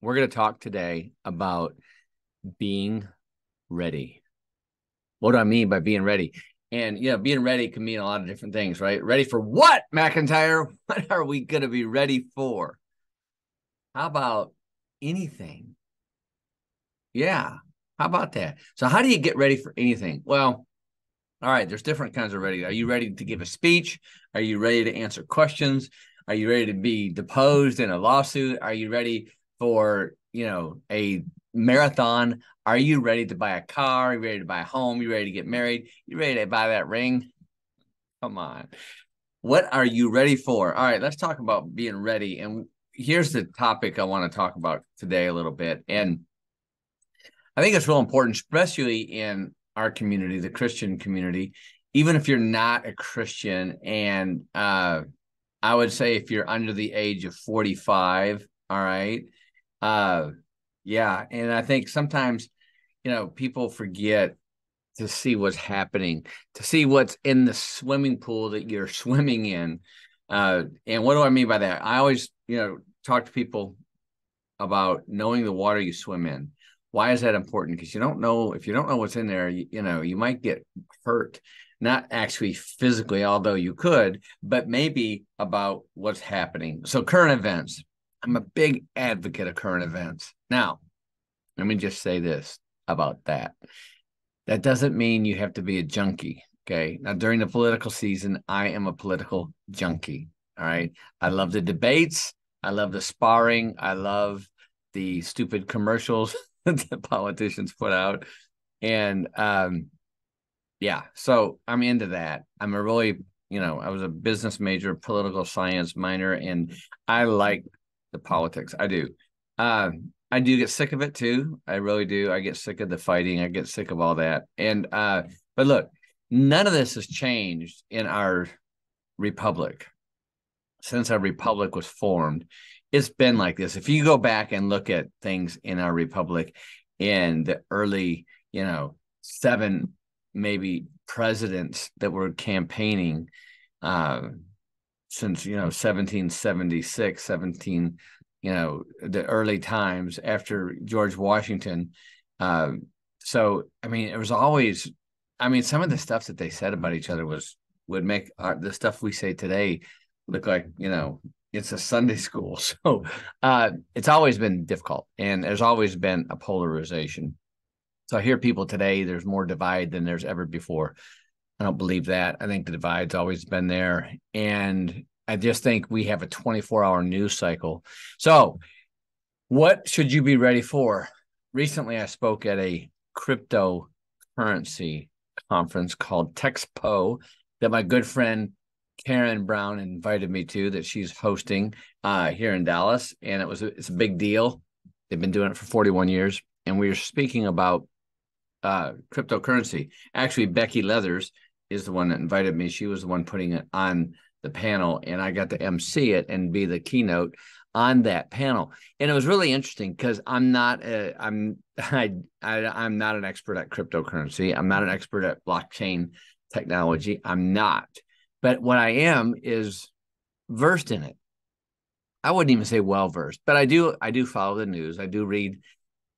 We're going to talk today about being ready. What do I mean by being ready? And, being ready can mean a lot of different things, right? Ready for what, McIntyre? What are we going to be ready for? How about anything? Yeah. How about that? So, how do you get ready for anything? Well, all right, there's different kinds of ready. Are you ready to give a speech? Are you ready to answer questions? Are you ready to be deposed in a lawsuit? Are you ready for, a marathon? Are you ready to buy a car? Are you ready to buy a home? Are you ready to get married? You ready to buy that ring? Come on. What are you ready for? All right, let's talk about being ready. And here's the topic I want to talk about today a little bit. And I think it's real important, especially in our community, the Christian community, even if you're not a Christian. And I would say if you're under the age of 45, all right. Yeah. And I think sometimes, people forget to see what's happening, to see what's in the swimming pool that you're swimming in. And what do I mean by that? I always, talk to people about knowing the water you swim in. Why is that important? Because you don't know, if you don't know what's in there, you might get hurt, not actually physically, although you could, but maybe about what's happening. So current events, I'm a big advocate of current events. Now, let me just say this about that. That doesn't mean you have to be a junkie. Okay. Now, during the political season, I am a political junkie. All right. I love the debates. I love the sparring. I love the stupid commercials that politicians put out. And yeah, so I'm into that. I'm a really, I was a business major, political science minor, and I like the politics. I do. I do get sick of it too. I really do. I get sick of the fighting. I get sick of all that. And but look, none of this has changed in our republic. Since our republic was formed, it's been like this. If you go back and look at things in our republic in the early, seven maybe presidents that were campaigning since 1776, 17, the early times after George Washington. So I mean, it was always, I mean, some of the stuff that they said about each other would make the stuff we say today look like, it's a Sunday school. So it's always been difficult, and there's always been a polarization. So I hear people today, there's more divide than there's ever before. I don't believe that. I think the divide's always been there. And I just think we have a 24-hour news cycle. So what should you be ready for? Recently, I spoke at a cryptocurrency conference called Texpo that my good friend Karen Brown invited me to, that she's hosting here in Dallas. And it's a big deal. They've been doing it for 41 years. And we were speaking about cryptocurrency. Actually, Becky Leathers is the one that invited me. She was the one putting it on the panel, and I got to MC it and be the keynote on that panel. And it was really interesting because I'm not an expert at cryptocurrency. I'm not an expert at blockchain technology. I'm not. But what I am is versed in it. I wouldn't even say well versed, but I do follow the news. I do read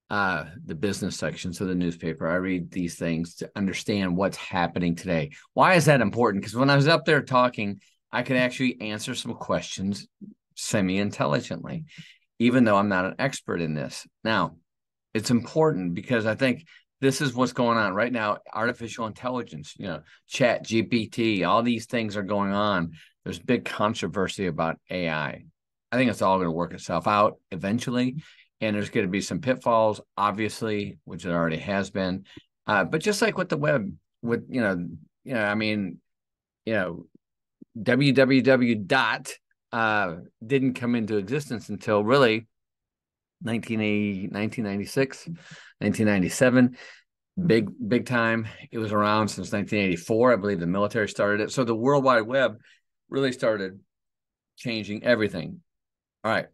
the business sections of the newspaper. I read these things to understand what's happening today. Why is that important? Because when I was up there talking, I could actually answer some questions semi-intelligently, even though I'm not an expert in this. Now, it's important because I think this is what's going on right now. Artificial intelligence, Chat GPT, all these things are going on. There's big controversy about AI. I think it's all going to work itself out eventually. And there's going to be some pitfalls, obviously, which it already has been. But just like with the web, with, I mean, www dot didn't come into existence until really 1996, 1997. Big time. It was around since 1984. I believe the military started it. So the World Wide Web really started changing everything. All right.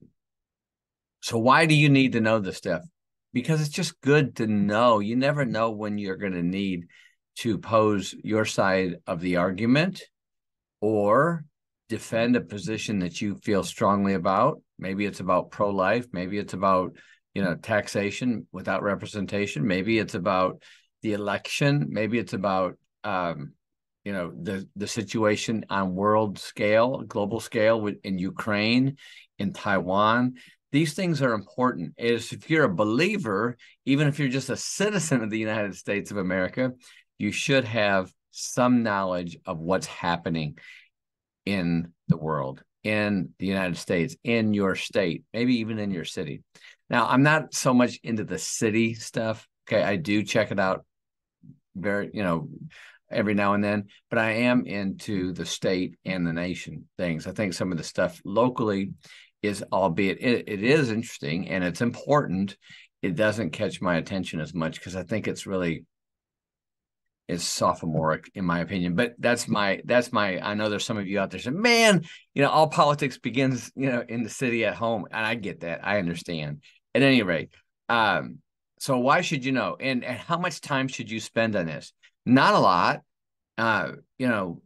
So why do you need to know this stuff? Because it's just good to know. You never know when you're going to need to pose your side of the argument or defend a position that you feel strongly about. Maybe it's about pro-life. Maybe it's about taxation without representation. Maybe it's about the election. Maybe it's about the situation on world scale, global scale in Ukraine, in Taiwan. These things are important. If you're a believer, even if you're just a citizen of the United States of America, you should have some knowledge of what's happening in the world, in the United States, in your state, maybe even in your city. Now, I'm not so much into the city stuff. Okay, I do check it out every now and then, but I am into the state and the nation things. I think some of the stuff locally is, albeit it is interesting and it's important, it doesn't catch my attention as much because I think it's sophomoric in my opinion. But that's my I know there's some of you out there saying, man, all politics begins in the city at home, and I get that. I understand. At any rate, so why should you know, and how much time should you spend on this? Not a lot. I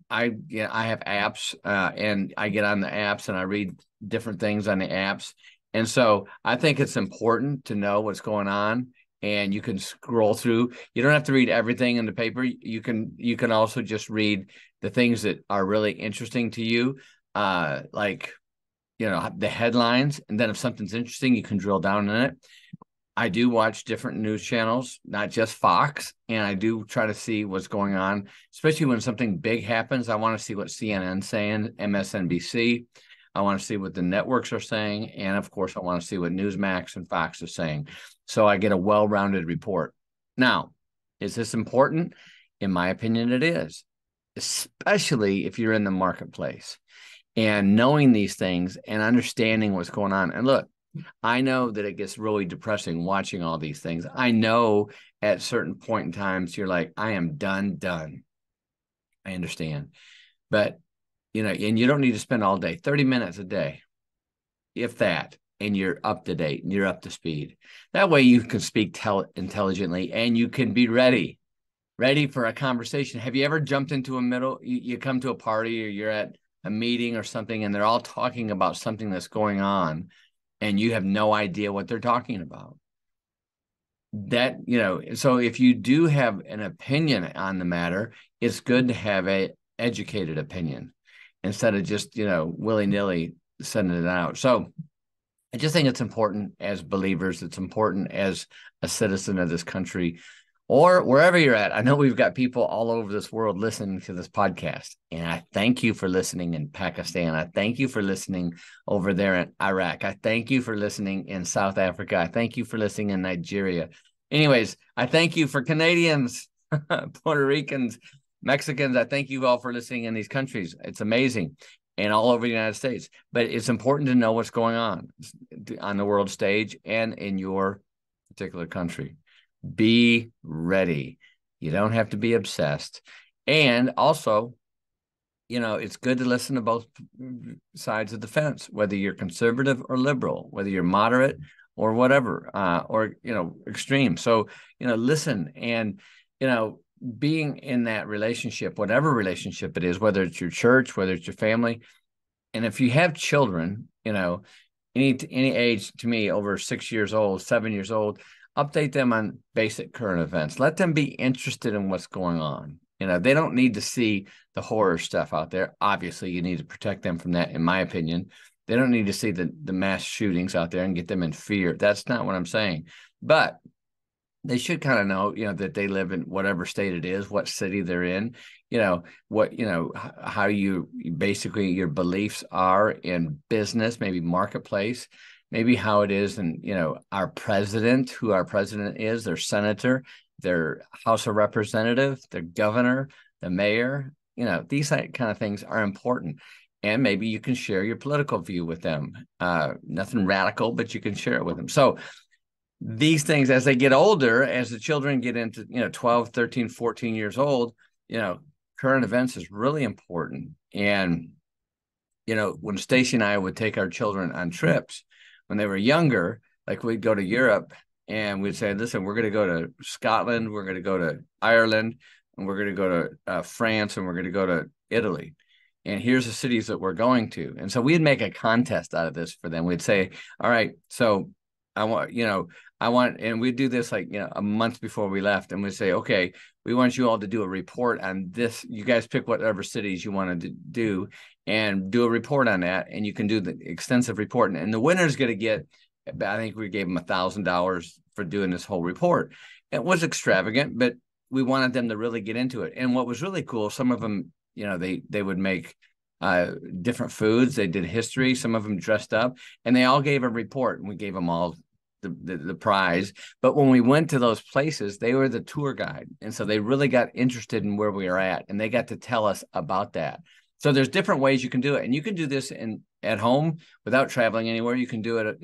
have apps, and I get on the apps and I read different things on the apps, and so I think it's important to know what's going on. And you can scroll through. You don't have to read everything in the paper. You can also just read the things that are really interesting to you, like the headlines. And then if something's interesting, you can drill down in it. I do watch different news channels, not just Fox, and I do try to see what's going on, especially when something big happens. I want to see what CNN's saying, MSNBC. I want to see what the networks are saying, and of course, I want to see what Newsmax and Fox are saying. So I get a well-rounded report. Now, is this important? In my opinion, it is, especially if you're in the marketplace and knowing these things and understanding what's going on. And look, I know that it gets really depressing watching all these things. I know at certain point in times you're like, I am done. I understand. But, and you don't need to spend all day, 30 minutes a day, if that, and you're up to date and you're up to speed. That way you can speak intelligently and you can be ready for a conversation. Have you ever jumped into you come to a party or you're at a meeting or something and they're all talking about something that's going on and you have no idea what they're talking about? That, so if you do have an opinion on the matter, it's good to have a educated opinion instead of just, willy-nilly sending it out. So I just think it's important as believers. It's important as a citizen of this country or wherever you're at. I know we've got people all over this world listening to this podcast, and I thank you for listening in Pakistan. I thank you for listening over there in Iraq. I thank you for listening in South Africa. I thank you for listening in Nigeria. Anyways, I thank you for Canadians, Puerto Ricans, Mexicans. I thank you all for listening in these countries. It's amazing. And all over the United States. But it's important to know what's going on the world stage and in your particular country. Be ready. You don't have to be obsessed. And also, it's good to listen to both sides of the fence, whether you're conservative or liberal, whether you're moderate or whatever, or extreme. So, listen and, being in that relationship, whatever relationship it is, whether it's your church, whether it's your family. And if you have children, any age to me over 6 years old, 7 years old, update them on basic current events. Let them be interested in what's going on. They don't need to see the horror stuff out there. Obviously, you need to protect them from that, in my opinion. They don't need to see the mass shootings out there and get them in fear. That's not what I'm saying. But they should kind of know, that they live in whatever state it is, what city they're in, how you basically your beliefs are in business, maybe marketplace, maybe how it is. And, our president, who our president is, their senator, their House of Representatives, their governor, the mayor, these kind of things are important. And maybe you can share your political view with them. Nothing radical, but you can share it with them. So these things, as they get older, as the children get into, 12, 13, 14 years old, current events is really important. And, when Stacy and I would take our children on trips when they were younger, like we'd go to Europe and we'd say, listen, we're going to go to Scotland, we're going to go to Ireland, and we're going to go to France, and we're going to go to Italy. And here's the cities that we're going to. And so we'd make a contest out of this for them. We'd say, all right, so I want, and we do this like, a month before we left, and we say, okay, we want you all to do a report on this. You guys pick whatever cities you want to do and do a report on that. And you can do the extensive report. And the winner's going to get, I think we gave them $1,000 for doing this whole report. It was extravagant, but we wanted them to really get into it. And what was really cool, some of them, they would make different foods. They did history. Some of them dressed up, and they all gave a report, and we gave them all the prize. But when we went to those places, they were the tour guide, and so they really got interested in where we were at, and they got to tell us about that. So there's different ways you can do it, and you can do this at home without traveling anywhere. You can do it,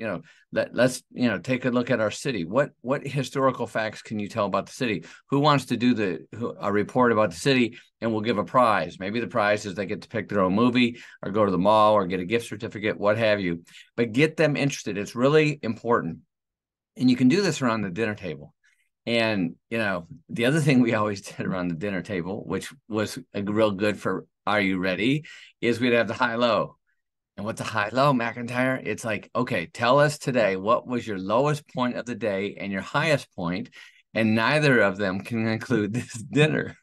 let's take a look at our city. What historical facts can you tell about the city? Who wants to do a report about the city, and we'll give a prize. Maybe the prize is they get to pick their own movie or go to the mall or get a gift certificate, what have you. But get them interested. It's really important. And you can do this around the dinner table. And, the other thing we always did around the dinner table, which was a real good for Are You Ready, is we'd have the high-low. And what's a high-low, McIntyre? It's like, okay, tell us today, what was your lowest point of the day and your highest point? And neither of them can include this dinner.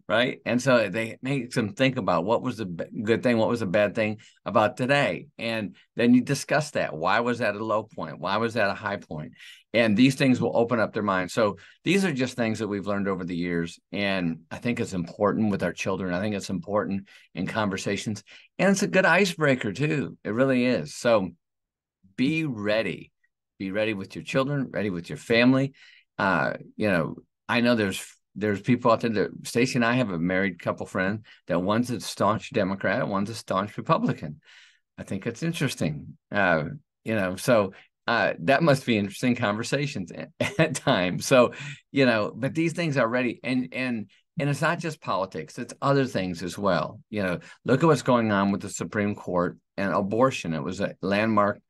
Right. And so they make them think about what was the good thing, what was the bad thing about today. And then you discuss that. Why was that a low point? Why was that a high point? And these things will open up their mind. So these are just things that we've learned over the years. And I think it's important with our children. I think it's important in conversations. And it's a good icebreaker, too. It really is. So be ready. Be ready with your children, ready with your family. I know there's people out there that Stacy and I have a married couple friend that one's a staunch Democrat, one's a staunch Republican. I think it's interesting. So that must be interesting conversations at times. So, but these things are ready. And it's not just politics, it's other things as well. Look at what's going on with the Supreme Court and abortion. It was a landmark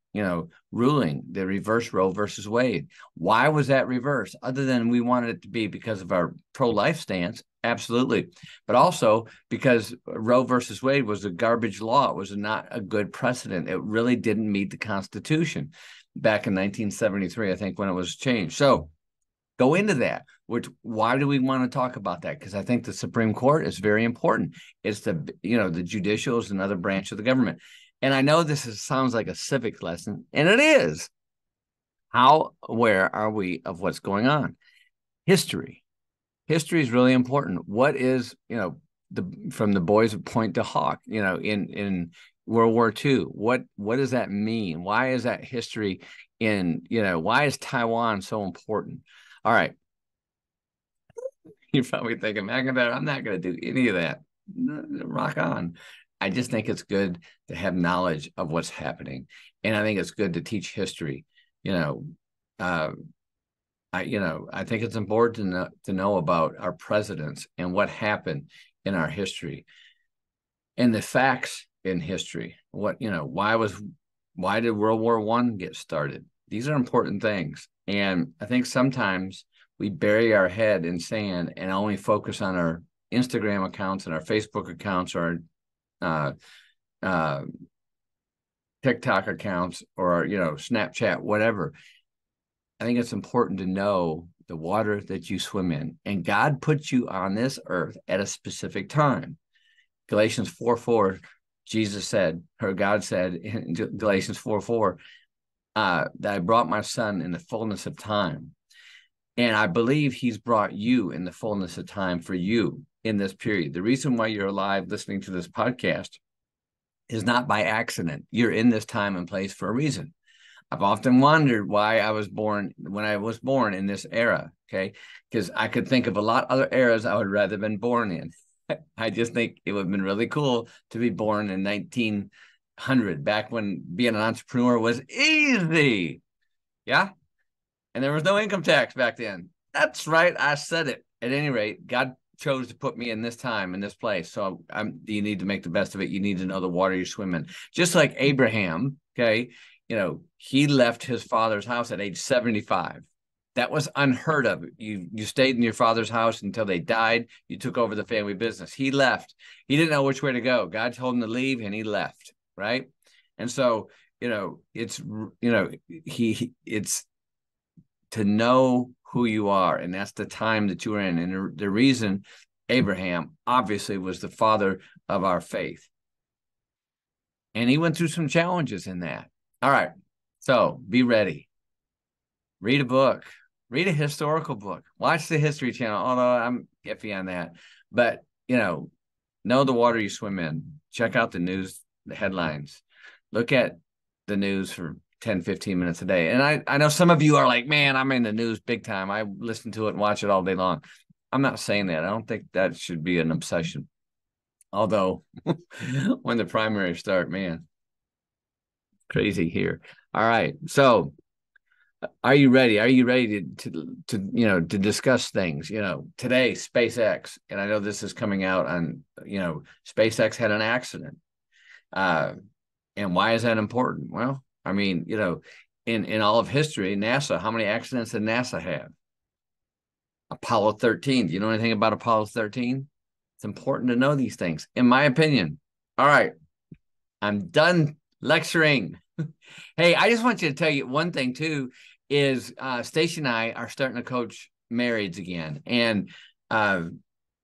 ruling, the reverse Roe versus Wade. Why was that reversed? Other than we wanted it to be because of our pro-life stance, absolutely. But also because Roe versus Wade was a garbage law. It was not a good precedent. It really didn't meet the Constitution back in 1973, I think, when it was changed. So go into that. Why do we want to talk about that? Because I think the Supreme Court is very important. It's the judicial is another branch of the government. And I know sounds like a civics lesson, and it is. How aware are we of what's going on? History. History is really important. What is, from the boys of Point to Hawk, in World War II, what does that mean? Why is that history why is Taiwan so important? All right. You're probably thinking, McIntyre, I'm not going to do any of that. Rock on. I just think it's good to have knowledge of what's happening. And I think it's good to teach history. I think it's important to know about our presidents and what happened in our history and the facts in history. Why did World War I get started? These are important things. And I think sometimes we bury our head in sand and only focus on our Instagram accounts and our Facebook accounts or TikTok accounts or, Snapchat, whatever. I think it's important to know the water that you swim in. And God put you on this earth at a specific time. Galatians 4:4, Jesus said, or God said in Galatians 4:4, that I brought my son in the fullness of time. And I believe he's brought you in the fullness of time for you in this period. The reason why you're alive listening to this podcast is not by accident. You're in this time and place for a reason. I've often wondered why I was born when I was born in this era, okay? Because I could think of a lot of other eras I would rather have been born in. I just think it would have been really cool to be born in 1900, back when being an entrepreneur was easy. Yeah? And there was no income tax back then. That's right. I said it. At any rate, God chose to put me in this time, in this place. So you need to make the best of it. You need to know the water you swim in. Just like Abraham, okay, he left his father's house at age 75. That was unheard of. You stayed in your father's house until they died. You took over the family business. He left. He didn't know which way to go. God told him to leave, and he left, right? And so it's, it's to know who you are. And that's the time that you are in. And the reason Abraham obviously was the father of our faith. And he went through some challenges in that. All right. So be ready. Read a book. Read a historical book. Watch the History Channel, although I'm iffy on that. But, know the water you swim in. Check out the news, the headlines. Look at the news for 10, 15 minutes a day. And I know some of you are like, man, I'm in the news big time. I listen to it and watch it all day long. I'm not saying that. I don't think that should be an obsession. Although when the primaries start, man, crazy here. All right. So are you ready? Are you ready to discuss things? Today, SpaceX, and I know this is coming out on, SpaceX had an accident. And why is that important? Well, I mean, in all of history, NASA, how many accidents did NASA have? Apollo 13. Do you know anything about Apollo 13? It's important to know these things, in my opinion. All right. I'm done lecturing. Hey, I just want you to tell you one thing too, is Stacy and I are starting to coach marrieds again. And I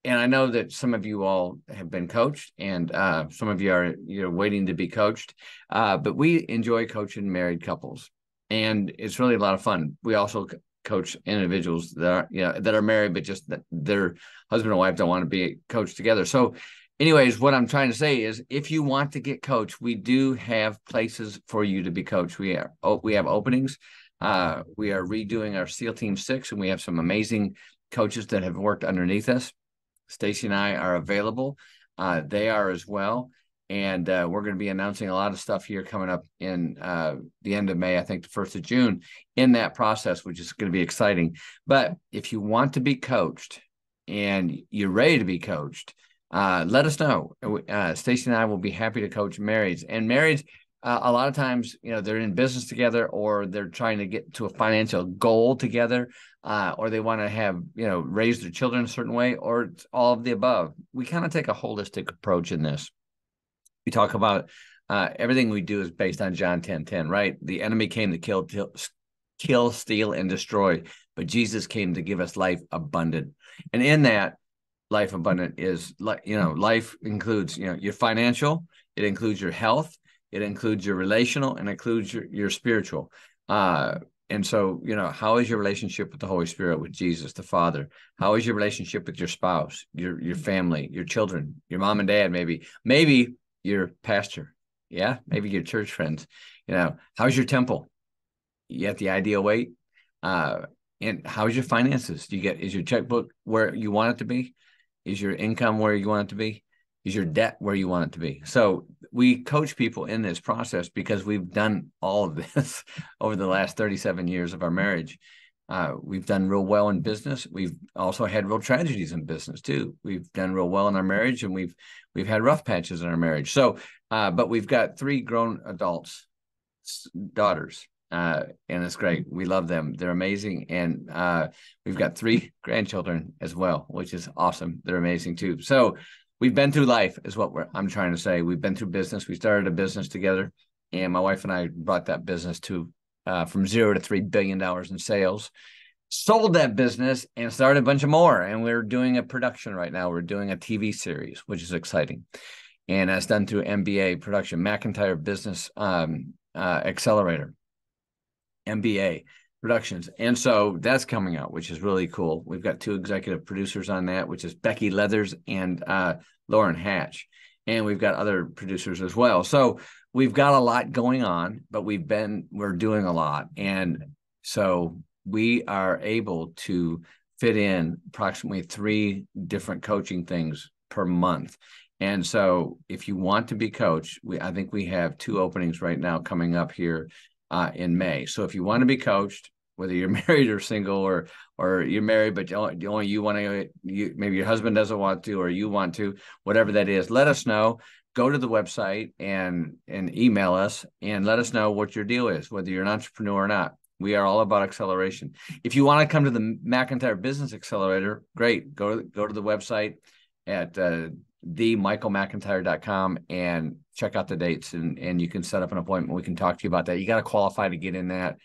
know that some of you all have been coached, and some of you are waiting to be coached. But we enjoy coaching married couples, and it's really a lot of fun. We also coach individuals that are married, but just that their husband and wife don't want to be coached together. So anyways, what I'm trying to say is, if you want to get coached, we do have places for you to be coached. We have openings. We are redoing our SEAL Team 6, and we have some amazing coaches that have worked underneath us. Stacy and I are available. They are as well. And we're going to be announcing a lot of stuff here coming up in the end of May, I think the 1st of June, in that process, which is going to be exciting. But if you want to be coached and you're ready to be coached, let us know. Stacy and I will be happy to coach marrieds. And marrieds, a lot of times, they're in business together, or they're trying to get to a financial goal together, or they want to have, raise their children a certain way, or it's all of the above. We kind of take a holistic approach in this. We talk about everything we do is based on John 10:10, right? The enemy came to kill, steal, and destroy, but Jesus came to give us life abundant. And in that, life abundant is, life includes, your financial, it includes your health, it includes your relational, and includes your spiritual. And so, how is your relationship with the Holy Spirit, with Jesus, the Father? How is your relationship with your spouse, your family, your children, your mom and dad, maybe your pastor? Yeah. Maybe your church friends. How's your temple? You at the ideal weight? And how's your finances? Is your checkbook where you want it to be? Is your income where you want it to be? Is your debt where you want it to be? So we coach people in this process because we've done all of this over the last 37 years of our marriage. We've done real well in business. We've also had real tragedies in business too. We've done real well in our marriage, and we've had rough patches in our marriage. So, but we've got 3 grown adults, daughters, and it's great. We love them. They're amazing. And we've got 3 grandchildren as well, which is awesome. They're amazing too. So we've been through life, is what I'm trying to say. We've been through business. We started a business together, and my wife and I brought that business to from 0 to $3 billion in sales, sold that business, and started a bunch of more. And we're doing a production right now. We're doing a TV series, which is exciting. And that's done through MBA production, McIntyre Business Accelerator, MBA Productions. And so that's coming out, which is really cool. We've got 2 executive producers on that, which is Becky Leathers and Lauren Hatch. And we've got other producers as well. So we've got a lot going on, but we're doing a lot. And so we are able to fit in approximately 3 different coaching things per month. And so if you want to be coached, I think we have 2 openings right now coming up here in May. So if you want to be coached, whether you're married or single, or you're married, but only you want to, maybe your husband doesn't want to, or you want to, whatever that is, let us know. Go to the website and email us and let us know what your deal is, whether you're an entrepreneur or not. We are all about acceleration. If you want to come to the McIntyre Business Accelerator, great. Go to the website at themichaelmcintyre.com and check out the dates, and you can set up an appointment. We can talk to you about that. You got to qualify to get in that.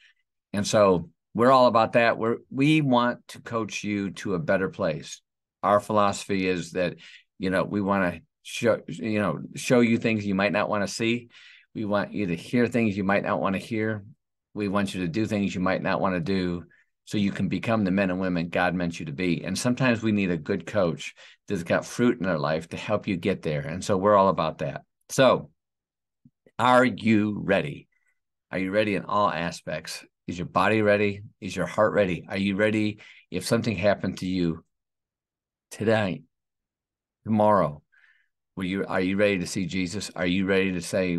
And so we're all about that. We want to coach you to a better place. Our philosophy is that, we want to show you things you might not want to see. We want you to hear things you might not want to hear. We want you to do things you might not want to do, so you can become the men and women God meant you to be. And sometimes we need a good coach that's got fruit in their life to help you get there. And so we're all about that. So are you ready? Are you ready in all aspects? Is your body ready? Is your heart ready? Are you ready if something happened to you today, tomorrow? Are you ready to see Jesus? Are you ready to say,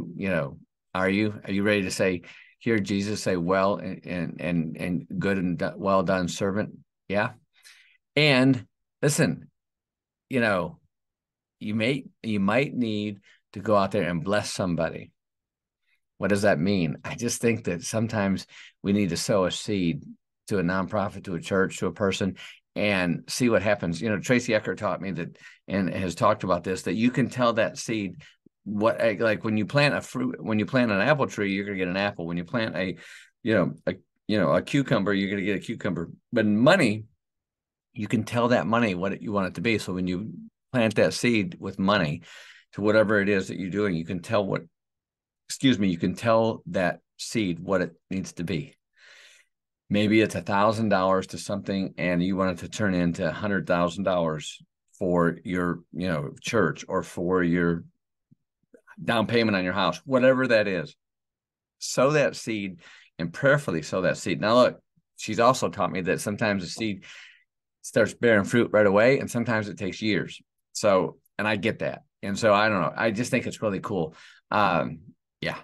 are you ready to say, hear Jesus say, well, and good and well done, servant? Yeah. And listen, you might need to go out there and bless somebody. What does that mean? I just think that sometimes we need to sow a seed to a nonprofit, to a church, to a person, and see what happens. Tracy Eckert taught me that, and has talked about this, that you can tell that seed what, like when you plant an apple tree, you're going to get an apple. When you plant a cucumber, you're going to get a cucumber. But in money, you can tell that money what you want it to be. So when you plant that seed with money to whatever it is that you're doing, you can tell that seed what it needs to be. Maybe it's $1,000 to something, and you want it to turn into $100,000 for your, church, or for your down payment on your house, whatever that is. Sow that seed and prayerfully sow that seed. Now, look, she's also taught me that sometimes the seed starts bearing fruit right away, and sometimes it takes years. So, and I get that. And so I don't know. I just think it's really cool. Yeah.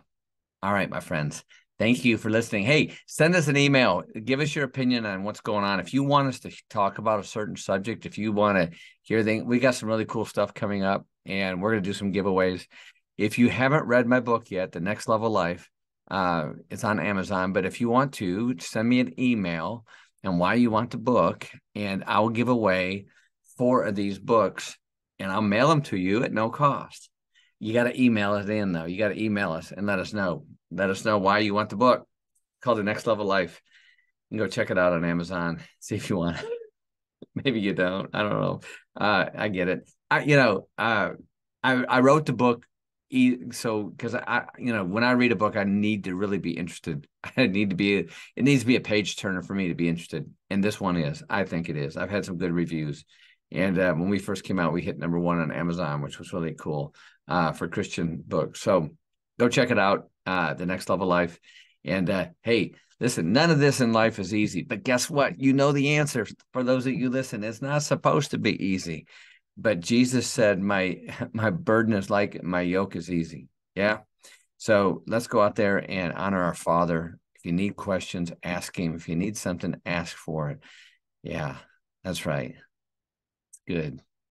All right, my friends. Thank you for listening. Hey, send us an email. Give us your opinion on what's going on. If you want us to talk about a certain subject, if you want to hear things, we got some really cool stuff coming up, and we're going to do some giveaways. If you haven't read my book yet, The Next Level Life, it's on Amazon. But if you want to, send me an email and why you want the book, and I'll give away 4 of these books, and I'll mail them to you at no cost. You got to email us in, though. You got to email us and let us know. Let us know why you want the book. It's called The Next Level Life. You can go check it out on Amazon. See if you want it. Maybe you don't. I don't know. I get it. I wrote the book because when I read a book, I need to really be interested. It needs to be a page turner for me to be interested. And this one is. I think it is. I've had some good reviews. And when we first came out, we hit #1 on Amazon, which was really cool for Christian books. So go check it out, The Next Level Life. And hey, listen, none of this in life is easy. But guess what? You know the answer. For those of you listen, it's not supposed to be easy. But Jesus said, my burden is light, my yoke is easy. Yeah. So let's go out there and honor our Father. If you need questions, ask him. If you need something, ask for it. Yeah, that's right. Good.